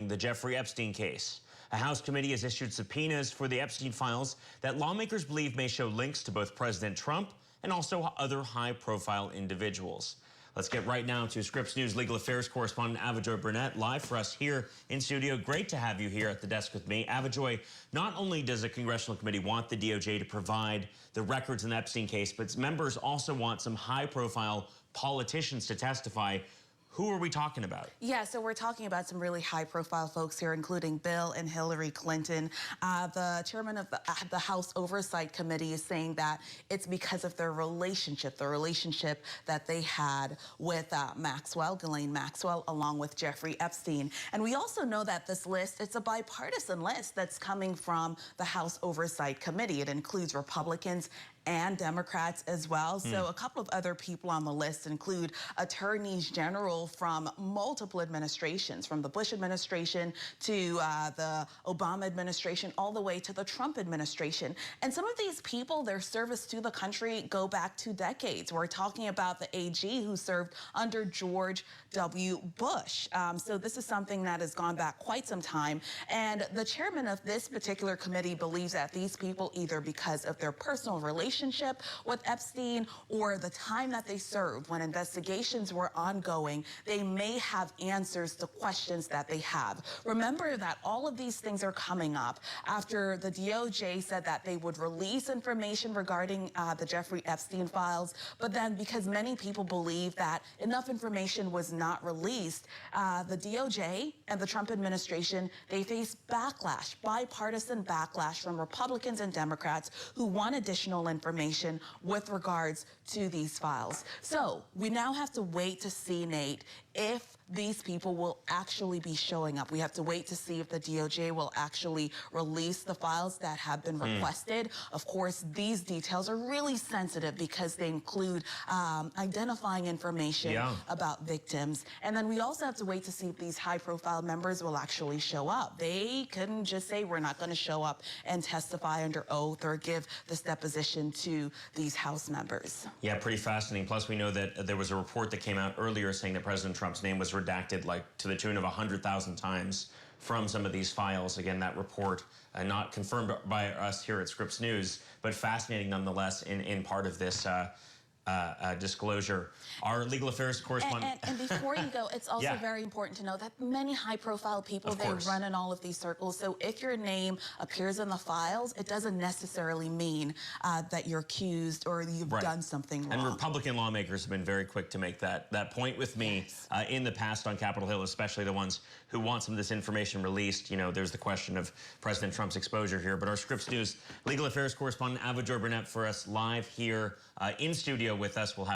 following the Jeffrey Epstein case. A House committee has issued subpoenas for the Epstein files that lawmakers believe may show links to both President Trump and also other high-profile individuals. Let's get right now to Scripps News legal affairs correspondent Avajoy Burnett live for us here in studio. Great to have you here at the desk with me. Avajoy, not only does a congressional committee want the DOJ to provide the records in the Epstein case, but its members also want some high-profile politicians to testify. Who are we talking about? Yeah, so we're talking about some really high-profile folks here, including Bill and Hillary Clinton. The chairman of the House Oversight Committee is saying that it's because of their relationship, the relationship that they had with Ghislaine Maxwell, along with Jeffrey Epstein. And we also know that this list, it's a bipartisan list that's coming from the House Oversight Committee. It includes Republicans and Democrats as well. So a couple of other people on the list include attorneys general from multiple administrations, from the Bush administration to the Obama administration, all the way to the Trump administration. And some of these people, their service to the country go back 2 decades. We're talking about the AG who served under George W. Bush. So this is something that has gone back quite some time. And the chairman of this particular committee believes that these people, either because of their personal relationship with Epstein or the time that they served when investigations were ongoing, they may have answers to questions that they have. Remember that all of these things are coming up after the DOJ said that they would release information regarding the Jeffrey Epstein files, but then because many people believe that enough information was not released, the DOJ and the Trump administration, they face backlash, bipartisan backlash from Republicans and Democrats who want additional information with regards to these files. So we now have to wait to see, Nate, if these people will actually be showing up. We have to wait to see if the DOJ will actually release the files that have been requested. Of course, these details are really sensitive because they include identifying information about victims. And then we also have to wait to see if these high-profile members will actually show up. They couldn't just say, we're not going to show up and testify under oath or give this deposition to these House members. Yeah, pretty fascinating. Plus, we know that there was a report that came out earlier saying that President Trump's name was redacted like to the tune of 100,000 times from some of these files. Again, that report not confirmed by us here at Scripps News, but fascinating nonetheless in part of this disclosure. Our legal affairs correspondent. And before you go, it's also very important to know that many high-profile people, they run in all of these circles. So if your name appears in the files, it doesn't necessarily mean that you're accused or you've done something wrong. And Republican lawmakers have been very quick to make that point with me in the past on Capitol Hill, especially the ones who want some of this information released. You know, there's the question of President Trump's exposure here. But our Scripps News legal affairs correspondent Avajoy Burnett for us live here in studio with us. We'll have